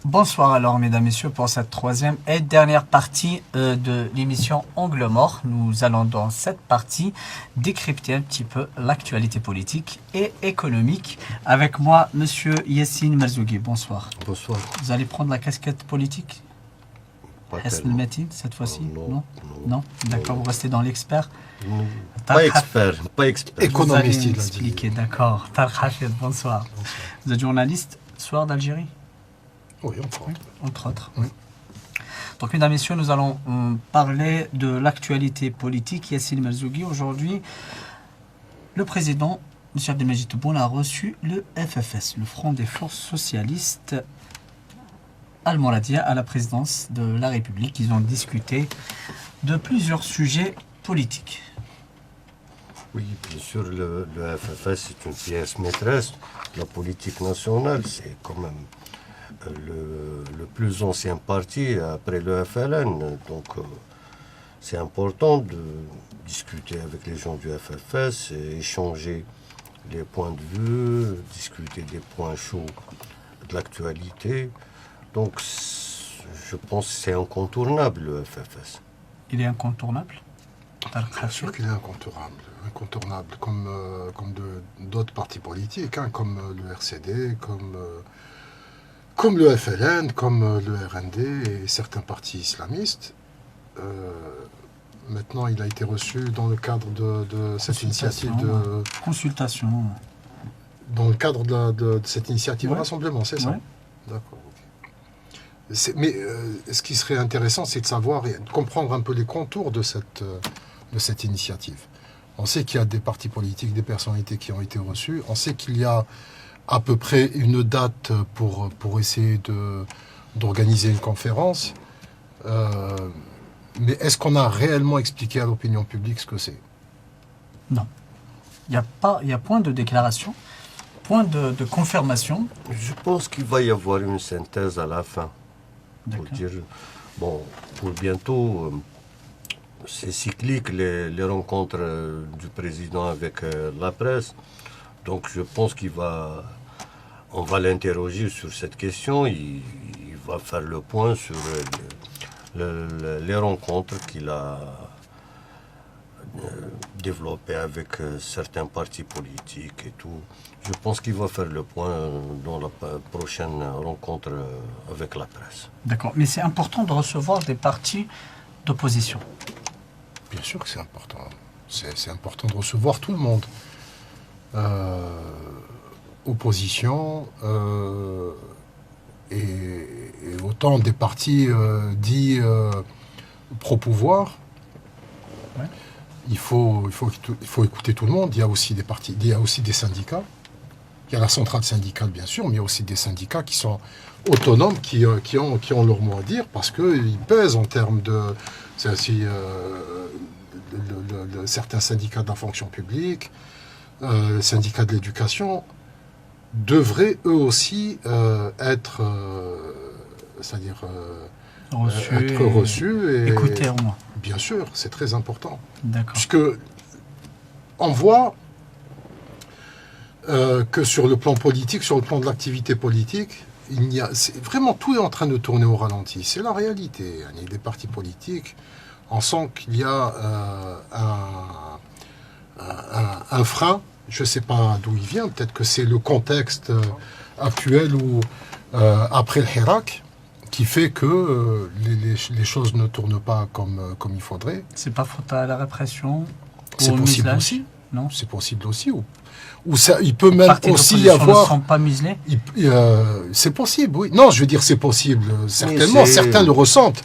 Bonsoir alors mesdames, messieurs pour cette troisième et dernière partie de l'émission Angle Mort. Nous allons dans cette partie décrypter un petit peu l'actualité politique et économique. Avec moi, monsieur Yassine Merzougui. Bonsoir. Bonsoir. Vous allez prendre la casquette politique Hassan Matin cette fois-ci? Non. D'accord, vous restez dans l'expert. Pas expert. Économiste, il a expliqué, d'accord. Tarek Hafid, bonsoir. Vous êtes journaliste, Soir d'Algérie? Oui, entre autres. Oui. Donc, mesdames, messieurs, nous allons parler de l'actualité politique. Yassine Merzougui, aujourd'hui, le président, M. Abdelmajid Tebboune, a reçu le FFS, le Front des Forces Socialistes Al-Mouradia, à la présidence de la République. Ils ont discuté de plusieurs sujets politiques. Oui, bien sûr, le FFS est une pièce maîtresse de la politique nationale. C'est quand même le plus ancien parti après le FLN. Donc, c'est important de discuter avec les gens du FFS, et échanger les points de vue, discuter des points chauds de l'actualité. Donc, je pense que c'est incontournable, le FFS. Il est incontournable? Bien sûr qu'il est incontournable, comme d'autres partis politiques, hein, comme le RCD, comme le FLN, comme le RND et certains partis islamistes. Maintenant, il a été reçu dans le cadre de cette initiative de... Consultation. Dans le cadre de cette initiative de rassemblement, c'est ça? D'accord. Mais ce qui serait intéressant, c'est de savoir et de comprendre un peu les contours de cette initiative. On sait qu'il y a des partis politiques, des personnalités qui ont été reçues. On sait qu'il y a à peu près une date pour essayer d'organiser une conférence. Mais est-ce qu'on a réellement expliqué à l'opinion publique ce que c'est? Non. Il y a point de déclaration, point de confirmation. Je pense qu'il va y avoir une synthèse à la fin. Pour dire, pour bientôt, c'est cyclique les rencontres du président avec la presse. Donc je pense on va l'interroger sur cette question. Il va faire le point sur les rencontres qu'il a développées avec certains partis politiques et tout. Je pense qu'il va faire le point dans la prochaine rencontre avec la presse. D'accord, mais c'est important de recevoir des partis d'opposition. Bien sûr que c'est important. C'est important de recevoir tout le monde. Opposition et autant des partis dits pro-pouvoir. Ouais. Il faut écouter tout le monde. Il y a aussi des partis, il y a aussi des syndicats. Il y a la centrale syndicale, bien sûr, mais il y a aussi des syndicats qui sont autonomes, qui ont leur mot à dire, parce qu'ils pèsent en termes de... C'est aussi certains syndicats de la fonction publique, syndicats de l'éducation, devraient eux aussi être reçus et écoutés au moins. Bien sûr, c'est très important. D'accord. Puisque on voit que sur le plan politique, sur le plan de l'activité politique, vraiment tout est en train de tourner au ralenti. C'est la réalité. Il y a des partis politiques. On sent qu'il y a un frein. Je ne sais pas d'où il vient. Peut-être que c'est le contexte actuel où, après le Hirak, qui fait que les choses ne tournent pas comme il faudrait. C'est pas faute à la répression? C'est possible aussi. Non, c'est possible aussi. Ou ça, il peut même aussi y avoir. Ne sont pas muselés. C'est possible, oui. Non, je veux dire, c'est possible. Certainement, certains le ressentent.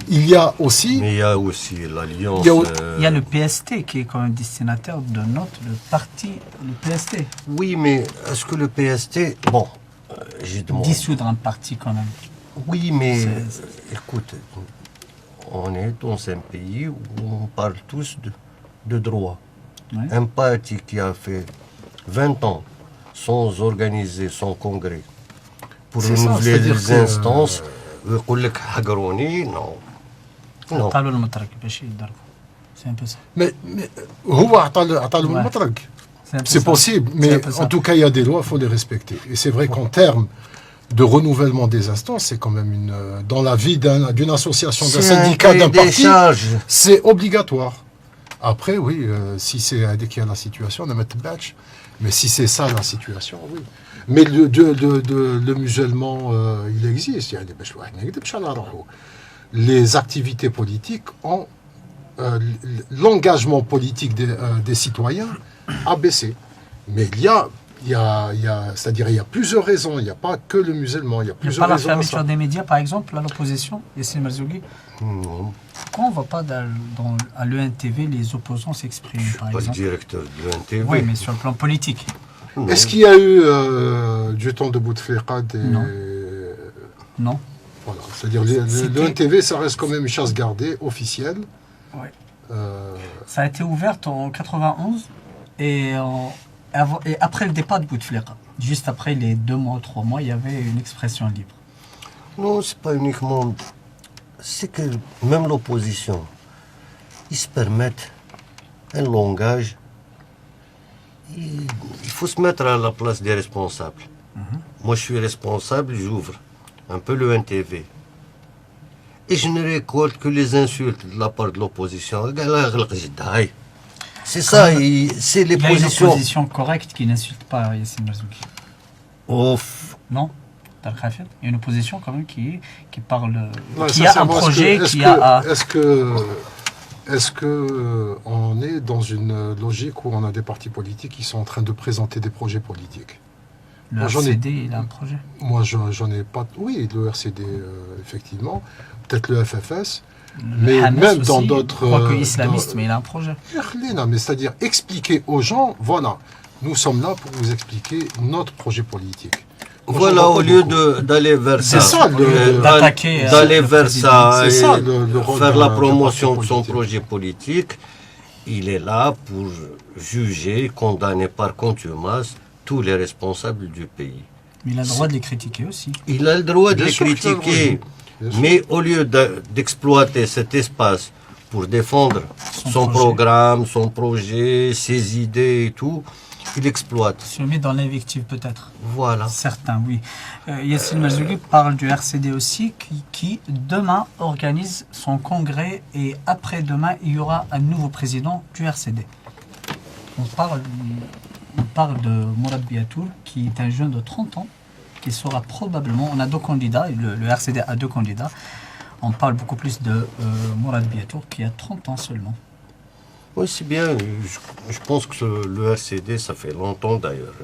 Il y a aussi. Mais il y a aussi l'Alliance. Il y a le PST qui est quand même destinataire de le parti, le PST. Oui, mais est-ce que le PST. Bon, j'ai demandé. Dissoudre un parti quand même. Oui, mais écoute, on est dans un pays où on parle tous de droit. Ouais. Un parti qui a fait 20 ans sans organiser son congrès pour renouveler les instances, non. C'est un peu ça. Mais c'est possible, mais en tout cas, il y a des lois, il faut les respecter. Et c'est vrai qu'en termes de renouvellement des instances, c'est quand même dans la vie d'une association, d'un C'est un syndicat, cahier d'un des parti, charges. c'est obligatoire. Après, oui, si c'est dès qu'il y a la situation, on met batch. Mais si c'est ça la situation, oui. Mais le musulman, il existe. Les activités politiques ont l'engagement politique des citoyens a baissé. Mais c'est-à-dire il y a plusieurs raisons. Il n'y a pas que le musulman. Il y a Il n'y a plusieurs pas la raisons à ça. fermeture des médias, par exemple, à l'opposition, Yassine Marzouki. Non, Pourquoi on ne voit pas à l'ENTV les opposants s'exprimer, par pas le exemple? directeur de l'ENTV. Oui, mais sur le plan politique. Non. Est-ce qu'il y a eu du temps de Bouteflika Non. Non. Voilà, c'est-à-dire C'était- l'ENTV, ça reste quand même une chasse gardée officielle. Ouais. Euh, Ça a été ouverte en 91 et après le départ de Bouteflika. Juste après les 2 mois, 3 mois, il y avait une expression libre. Non, c'est pas uniquement. C'est que même l'opposition, ils se permettent un langage. Il faut se mettre à la place des responsables. Moi, je suis responsable, j'ouvre un peu le NTV. Et je ne récolte que les insultes de la part de l'opposition. C'est ça, c'est les Il y a une positions. opposition correcte qui n'insulte pas Yassine Marzouki. Ouf. Non? T'as le Khafid? Il y a une opposition quand même qui parle, ouais, qui a un sincèrement, projet, est-ce qui que- a... Est-ce que on est dans une logique où on a des partis politiques qui sont en train de présenter des projets politiques? Le Moi, j'en ai- RCD, il a un projet. Moi, j'en ai pas. Oui, le RCD, effectivement. Peut-être le FFS. Mais Le Hamas même aussi, dans d'autres. quoique islamiste, mais il a un projet. Mais c'est-à-dire expliquer aux gens, voilà, nous sommes là pour vous expliquer notre projet politique. Moi, Voilà, j'en vois au pas lieu beaucoup. d'aller vers C'est ça, ça, d'attaquer, d'aller le vers président. ça, C'est et ça, le rôle faire d'un- la d'un promotion de parti son politique. projet politique, il est là pour juger, condamner par contumace tous les responsables du pays. Mais il a le droit de les critiquer aussi. Il a le droit de Bien les sûr qu'il a le droit, critiquer, bien sûr. mais au lieu d'exploiter cet espace pour défendre Son son projet. programme, son projet, ses idées et tout, il exploite. Se met dans l'invective peut-être. Voilà. Certains, oui. Yassine Marzouki parle du RCD aussi, qui demain organise son congrès et après-demain, il y aura un nouveau président du RCD. On parle de Mourad Biatour, qui est un jeune de 30 ans, qui sera probablement, on a 2 candidats, le RCD a 2 candidats. On parle beaucoup plus de Mourad Biatour, qui a 30 ans seulement. Oui, c'est bien. Je pense que le RCD, ça fait longtemps d'ailleurs,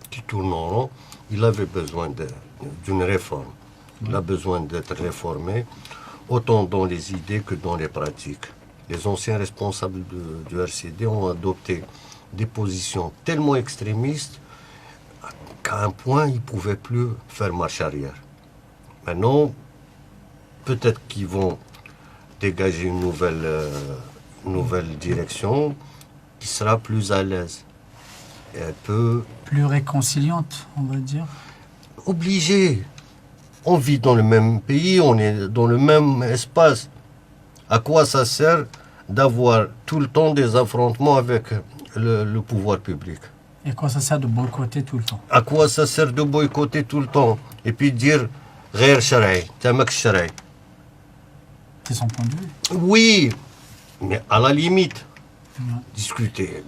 qui tourne en rond. Il avait besoin d'une réforme. Il a besoin d'être réformé, autant dans les idées que dans les pratiques. Les anciens responsables du RCD ont adopté des positions tellement extrémistes qu'à un point, ils ne pouvaient plus faire marche arrière. Maintenant, peut-être qu'ils vont dégager une nouvelle direction qui sera plus à l'aise. Et un peu Plus réconciliante, on va dire. obligé. On vit dans le même pays, on est dans le même espace. À quoi ça sert d'avoir tout le temps des affrontements avec le pouvoir public? Et quoi ça sert de boycotter tout le temps? À quoi ça sert de boycotter tout le temps et puis dire غير شرعي, تمك شرعي? C'est son point de vue. Oui, mais à la limite, Ouais. discuter,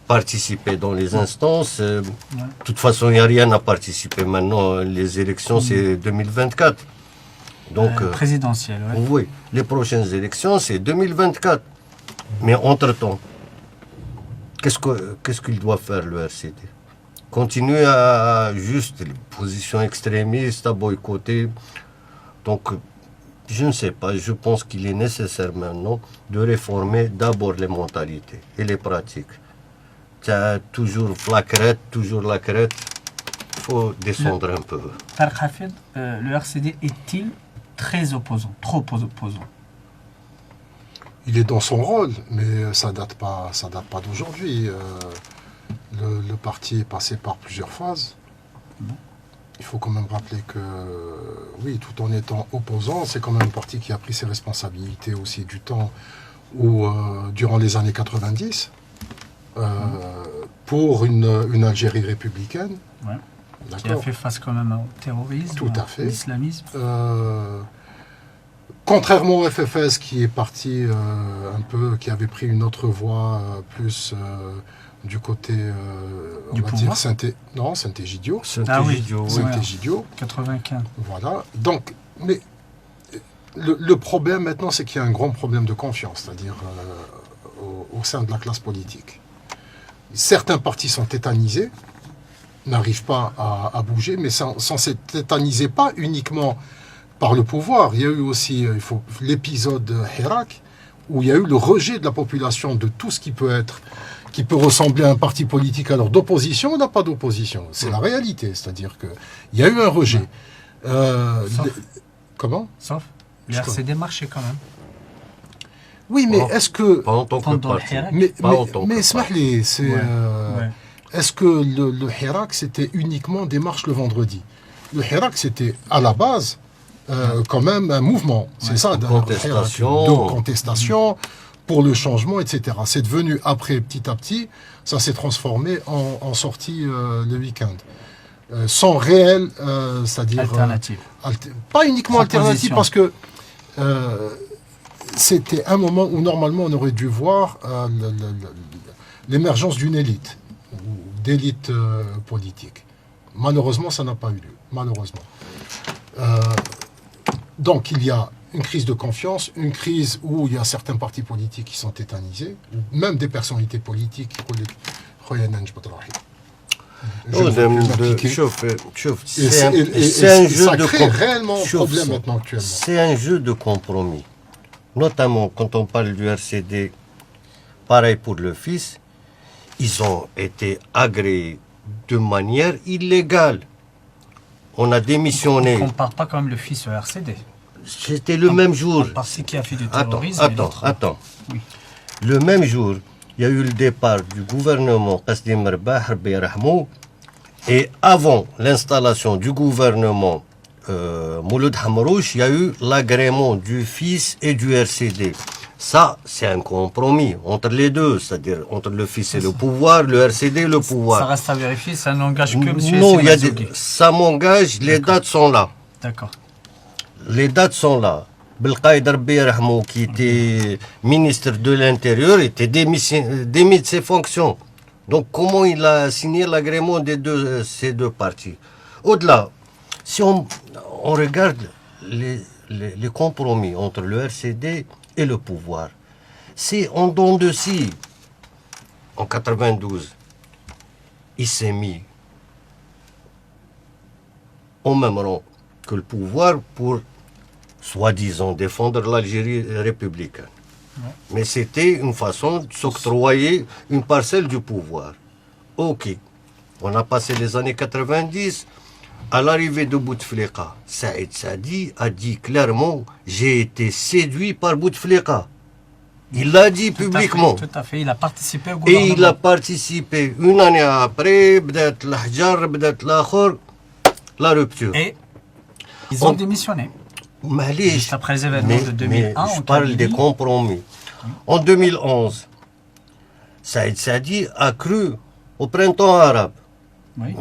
participer dans les instances. De Ouais. toute façon, il n'y a rien à participer maintenant. Les élections, c'est 2024. Donc, Présidentielle, ouais. oui, les prochaines élections, c'est 2024. Mais entre-temps, qu'est-ce qu'il doit faire le RCD? Continuer à juste les positions extrémistes, à boycotter. Donc, je ne sais pas, je pense qu'il est nécessaire maintenant de réformer d'abord les mentalités et les pratiques. Tu as toujours la crête, il faut descendre un peu. Par Khafid, le RCD est-il très opposant, trop opposant? Il est dans son rôle, mais ça date pas d'aujourd'hui. Le parti est passé par plusieurs phases. Il faut quand même rappeler que, oui, tout en étant opposant, c'est quand même un parti qui a pris ses responsabilités aussi du temps où, durant les années 90, pour une Algérie républicaine. Ouais. Qui a D'accord. fait face quand même au terrorisme, Tout à fait. à l'islamisme. Contrairement au FFS qui est parti un peu, qui avait pris une autre voie plus du côté, on Du va pouvoir. dire, Saint-Égidio. Ah oui. Saint-Égidio, oui. Saint-Égidio, 95. voilà. Donc, mais le problème maintenant, c'est qu'il y a un grand problème de confiance, c'est-à-dire au sein de la classe politique. Certains partis sont tétanisés, n'arrivent pas à bouger, mais sans tétaniser pas uniquement par le pouvoir. Il y a eu aussi l'épisode Hirak, où il y a eu le rejet de la population de tout ce qui peut ressembler à un parti politique. Alors d'opposition, on n'a pas d'opposition. C'est la réalité. C'est-à-dire qu'il y a eu un rejet. Comment? Sauf le Je RCD marchait quand même. Oui, mais Oh. est-ce que... Pas en tant que Pendant le parti. Hirak. Pas en tant que parti. Smahli, c'est... Ouais, ouais. Est-ce que le Hirak, c'était uniquement des marches le vendredi? Le Hirak, c'était à la base quand même un mouvement. C'est ça, derrière le Hirak. contestation. De contestation pour le changement, etc. C'est devenu, après, petit à petit, ça s'est transformé en sortie le week-end. Sans réel, c'est-à-dire... Alternative. pas uniquement alternative, Proposition. parce que c'était un moment où normalement on aurait dû voir l'émergence d'une élite, ou d'élite politique. Malheureusement, ça n'a pas eu lieu. Malheureusement. Donc il y a une crise de confiance, une crise où il y a certains partis politiques qui sont tétanisés, ou même des personnalités politiques qui je ne veux plus m'appliquer. C'est un jeu ça de crée réellement un Chauffe, problème ça. maintenant actuellement. C'est un jeu de compromis. Notamment quand on parle du RCD, pareil pour le fils, ils ont été agréés de manière illégale. On a On démissionné. ne compare pas quand même le fils au RCD. C'était le même jour. Un parti qui a fait du terrorisme. Attends. Oui. Le même jour, il y a eu le départ du gouvernement Qasdim Rbah, Rabbi Yarhamou, et avant l'installation du gouvernement Mouloud Hamrouch, il y a eu l'agrément du fils et du RCD. Ça, c'est un compromis entre les deux, c'est-à-dire entre le fils et le pouvoir, le RCD et le pouvoir. Ça reste à vérifier, ça n'engage que M. Non, il y a Mazzoughi. ça m'engage, les dates sont là. D'accord. Les dates sont là. Belkaïd Rabbi Yarhamou, qui était ministre de l'Intérieur, était démis de ses fonctions. Donc comment il a signé l'agrément de ces deux partis? Au-delà, si on regarde les compromis entre le RCD et le pouvoir, c'est en dents de scie. En 92, il s'est mis au même rang que le pouvoir pour soi-disant défendre l'Algérie républicaine. Ouais. Mais c'était une façon de s'octroyer une parcelle du pouvoir. Ok, on a passé les années 90. À l'arrivée de Bouteflika, Saïd Sadi a dit clairement « J'ai été séduit par Bouteflika ». Il l'a dit publiquement. Tout à fait, il a participé au Et gouvernement. il a participé. Une année après, بدأت الحجر, بدأت الآخر, la rupture. Et ils ont On- démissionné. معليش. Juste après les événements de 2001, je en parle Kabylie. des compromis. En 2011, Saïd Sadi a cru au printemps arabe. Oui.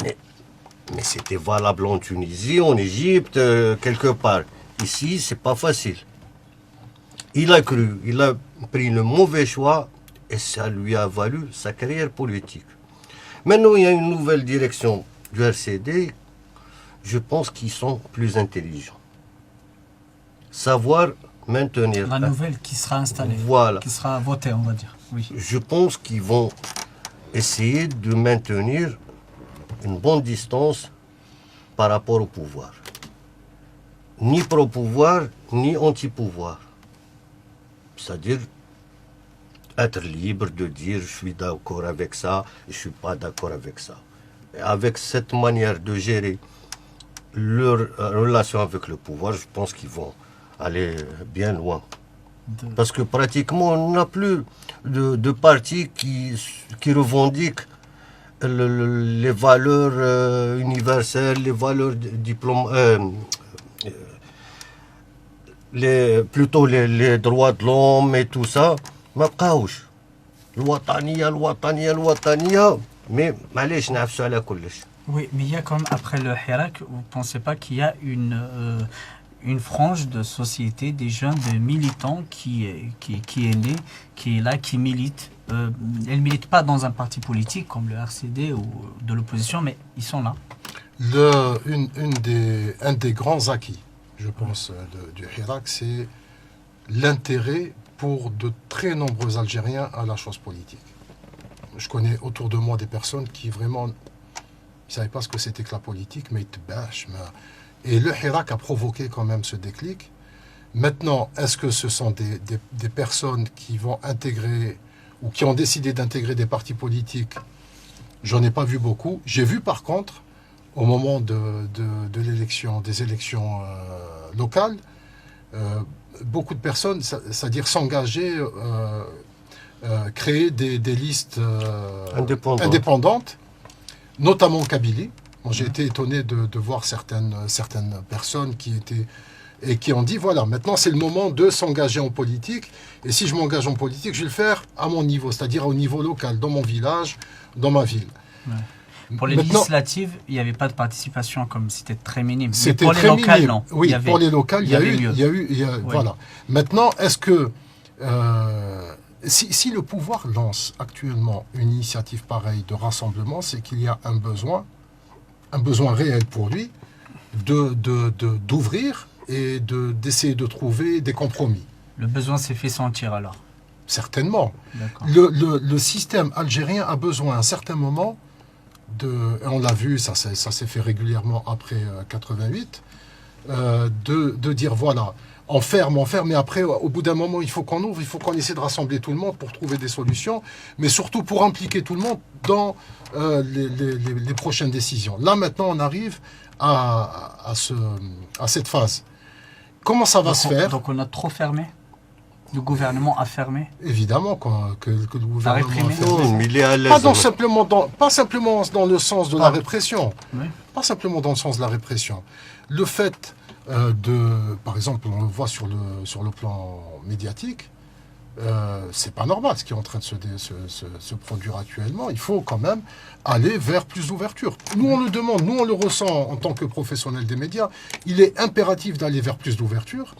Mais c'était valable en Tunisie, en Égypte, quelque part. Ici, c'est pas facile. Il a cru, il a pris le mauvais choix et ça lui a valu sa carrière politique. Maintenant, il y a une nouvelle direction du RCD. Je pense qu'ils sont plus intelligents. Savoir maintenir. La nouvelle qui sera installée, Voilà. qui sera votée, on va dire. Oui. Je pense qu'ils vont essayer de maintenir une bonne distance par rapport au pouvoir. Ni pro-pouvoir, ni anti-pouvoir. C'est-à-dire être libre de dire je suis d'accord avec ça, je ne suis pas d'accord avec ça. Et avec cette manière de gérer leur relation avec le pouvoir, je pense qu'ils vont aller bien loin. Parce que pratiquement, on n'a plus de partis qui revendiquent les valeurs universelles, les valeurs plutôt les droits de l'homme et tout ça. ما بقاوش الوطنية mais معليش نعفسوا على كلش Oui, mais il y a quand même, après le Hirak, vous ne pensez pas qu'il y a une frange de société, des jeunes, des militants qui est née, qui est là, qui milite. Elle ne milite pas dans un parti politique comme le RCD ou de l'opposition, mais ils sont là. Un des grands acquis, je pense, du Hirak, c'est l'intérêt pour de très nombreux Algériens à la chose politique. Je connais autour de moi des personnes qui vraiment ne savaient pas ce que c'était que la politique, mais ils te bâchent. Et le Hirak a provoqué quand même ce déclic. Maintenant, est-ce que ce sont des personnes qui vont intégrer ou qui ont décidé d'intégrer des partis politiques? J'en ai pas vu beaucoup. J'ai vu par contre, au moment de l'élection, des élections locales, beaucoup de personnes, c'est-à-dire s'engager, créer des listes indépendantes, notamment Kabylie. Bon, j'ai été étonné de voir certaines personnes qui ont dit, voilà, maintenant c'est le moment de s'engager en politique, et si je m'engage en politique, je vais le faire à mon niveau, c'est-à-dire au niveau local, dans mon village, dans ma ville. Ouais. Pour les législatives, il n'y avait pas de participation, comme c'était très minime. Mais C'était pour les très locales, minime. non. Oui, pour les locales, il y a eu, oui. Voilà. Maintenant, est-ce que si le pouvoir lance actuellement une initiative pareille de rassemblement, c'est qu'il y a un besoin réel pour lui d'ouvrir et d'essayer de trouver des compromis. Le besoin s'est fait sentir alors. Certainement. Le système algérien a besoin à un certain moment et on l'a vu, ça s'est fait régulièrement après 88, de dire voilà, on ferme, mais après, au bout d'un moment, il faut qu'on ouvre, il faut qu'on essaie de rassembler tout le monde pour trouver des solutions, mais surtout pour impliquer tout le monde dans les prochaines décisions. Là, maintenant, on arrive à cette phase. Comment ça va se faire? Donc on a trop fermé. Le gouvernement a fermé. Évidemment que le gouvernement a fermé. Non, mais il est à l'aise. Pas simplement dans le sens de la répression. Oui. Pas simplement dans le sens de la répression. Le fait par exemple, on le voit sur le plan médiatique, c'est pas normal ce qui est en train de se produire actuellement. Il faut quand même aller vers plus d'ouverture. Nous, on le demande, nous, on le ressent en tant que professionnels des médias. Il est impératif d'aller vers plus d'ouverture.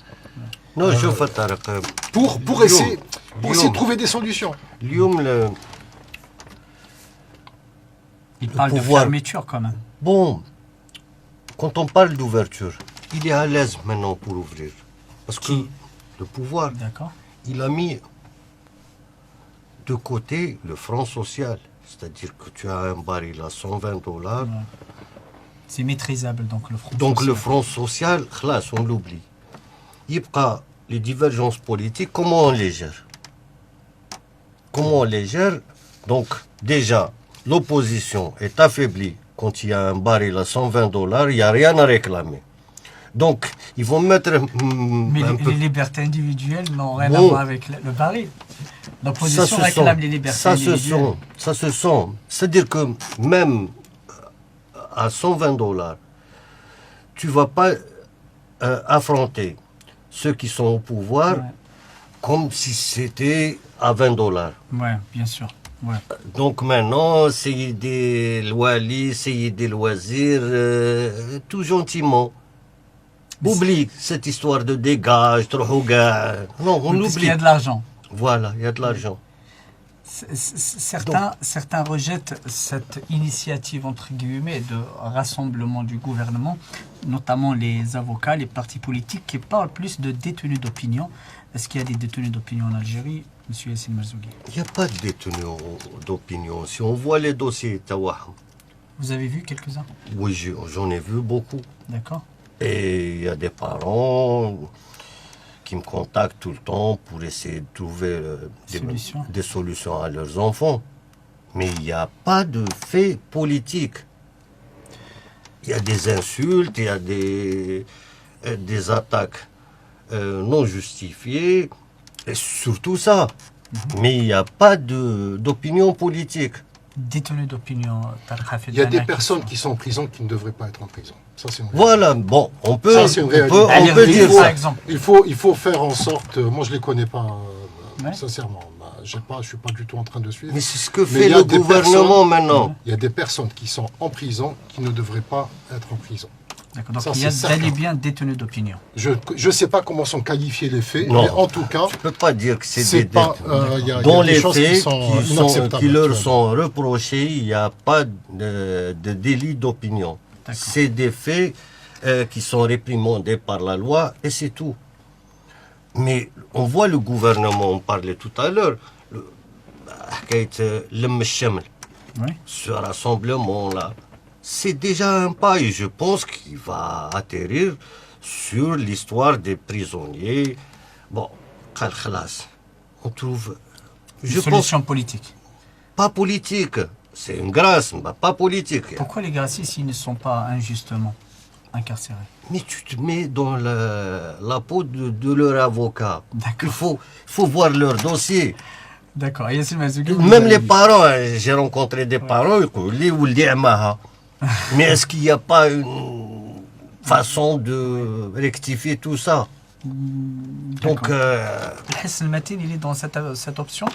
Non, je fais pour essayer de trouver des solutions. Il parle de pouvoir. fermeture quand même. Bon, quand on parle d'ouverture, il est à l'aise maintenant pour ouvrir. Parce que le pouvoir, il a mis de côté le franc social. C'est-à-dire que tu as un baril à $120. Ouais. C'est maîtrisable, donc le franc social. Donc le franc social, on l'oublie. Il y a les divergences politiques, comment on les gère? Donc déjà, l'opposition est affaiblie. Quand il y a un baril à $120, il n'y a rien à réclamer. Donc, ils vont mettre mais les libertés individuelles n'ont rien à voir avec le baril. L'opposition réclame les libertés individuelles. Ça se sent. C'est-à-dire que même à $120, tu ne vas pas affronter ceux qui sont au pouvoir comme si c'était à $20. Oui, bien sûr. Ouais. Donc maintenant, c'est des Wali, c'est des loisirs, tout gentiment. Oublie cette histoire de dégage, non, on oublie. Parce qu'il y a de l'argent. Voilà, il y a de l'argent. Certains rejettent cette initiative, entre guillemets, de rassemblement du gouvernement, notamment les avocats, les partis politiques, qui parlent plus de détenus d'opinion. Est-ce qu'il y a des détenus d'opinion en Algérie, M. Yassine Merzougui? Il n'y a pas de détenus d'opinion. Si on voit les dossiers, vous avez vu quelques-uns? Oui, j'en ai vu beaucoup. D'accord. Et il y a des parents qui me contactent tout le temps pour essayer de trouver des solutions à leurs enfants. Mais il n'y a pas de fait politique. Il y a des insultes, il y a des attaques non justifiées, et surtout ça. Mais il n'y a pas d'opinion politique. Détenus d'opinion. Il y a des personnes qui sont en prison qui ne devraient pas être en prison. Ça, c'est voilà, bon, on peut dire ça. Par exemple. Il faut faire en sorte, moi je ne les connais pas, sincèrement. je ne suis pas du tout en train de suivre. Mais c'est ce que Mais fait il y a le des gouvernement personnes- maintenant. Il y a des personnes qui sont en prison qui ne devraient pas être en prison. D'accord. Donc Ça, il y a c'est bel et certain. bien détenus d'opinion. Je ne sais pas comment sont qualifiés les faits, Non. mais en tout cas, Je ne peux pas dire que c'est c'est des pas. dettes. Il y a Dans des les choses faits inacceptables qui leur actuellement. sont reprochés, il n'y a pas de délit d'opinion. D'accord. C'est des faits qui sont réprimandés par la loi et c'est tout. Mais on voit le gouvernement, on parlait tout à l'heure, Oui. ce rassemblement-là, c'est déjà un pas et je pense qu'il va atterrir sur l'histoire des prisonniers. Bon, khalas, on trouve, Une je pense, solution politique. pas politique. C'est une grâce, mais pas politique. Pourquoi les graciés s'ils ne sont pas injustement incarcérés? Mais tu te mets dans la peau de leur avocat. D'accord. Il faut voir leur dossier. D'accord. Yassine Mazouki, vous Même avez les dit. parents, j'ai rencontré des parents, ils disent, ou les amaha. Mais est-ce qu'il n'y a pas une façon de rectifier tout ça? Donc, Hassan Matin, il est dans cette option.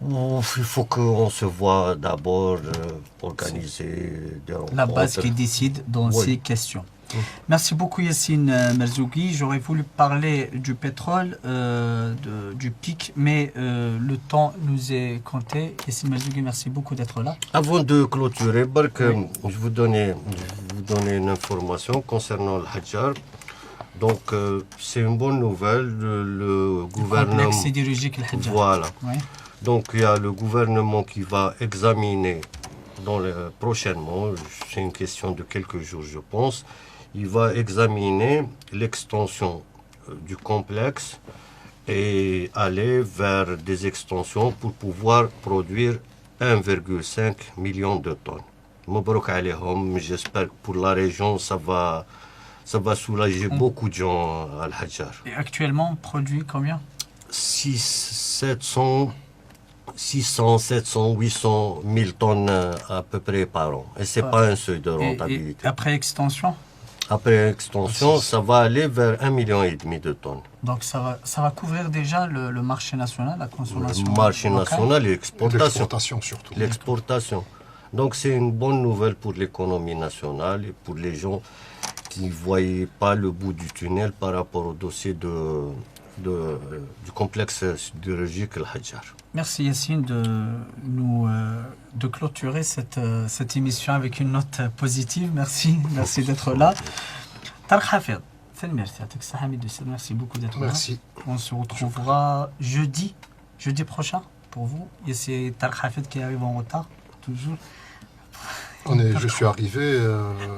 il faut qu'on se voit d'abord organiser des rencontres. La base qui décide dans Oui. ces questions. Merci beaucoup Yassine Merzougui. J'aurais voulu parler du pétrole, du pic, mais le temps nous est compté. Yassine Merzougui, merci beaucoup d'être là. Avant de clôturer, Bark, je vais vous donner une information concernant le Hadjar. Donc, c'est une bonne nouvelle. Le gouvernement. Complexe sidérurgique El Hadjar. Voilà. Ouais. Donc, il y a le gouvernement qui va examiner prochainement, c'est une question de quelques jours, je pense, il va examiner l'extension du complexe et aller vers des extensions pour pouvoir produire 1,5 million de tonnes. Mabrouk alayhom, j'espère que pour la région, ça va soulager beaucoup de gens à Al-Hadjar. Et actuellement, on produit combien? 600, 700, 800 000 tonnes à peu près par an. Et ce n'est pas un seuil de Et rentabilité. après extension, Après extension, ça va aller vers 1,5 million de tonnes. donc ça va couvrir déjà le marché national, la consommation. Le marché locale. national et Et l'exportation. l'exportation surtout. L'exportation. Donc c'est une bonne nouvelle pour l'économie nationale et pour les gens qui ne voyaient pas le bout du tunnel par rapport au dossier du complexe sidérurgique El Hadjar. Merci Yassine de clôturer cette émission avec une note positive. Merci d'être là. Tarek Hafid, merci beaucoup d'être là. Merci. On se retrouvera jeudi prochain pour vous. Et c'est Tarek Hafid qui arrive en retard, toujours. Je suis arrivé.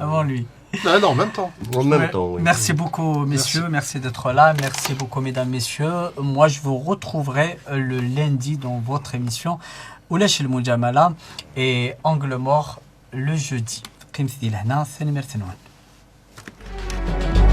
Avant lui. Non, en même temps. En même Ouais. temps, oui. Merci beaucoup, messieurs. Merci d'être là. Merci beaucoup, mesdames, messieurs. Moi, je vous retrouverai le lundi dans votre émission Oulash El Moujamala et Angle Mort le jeudi.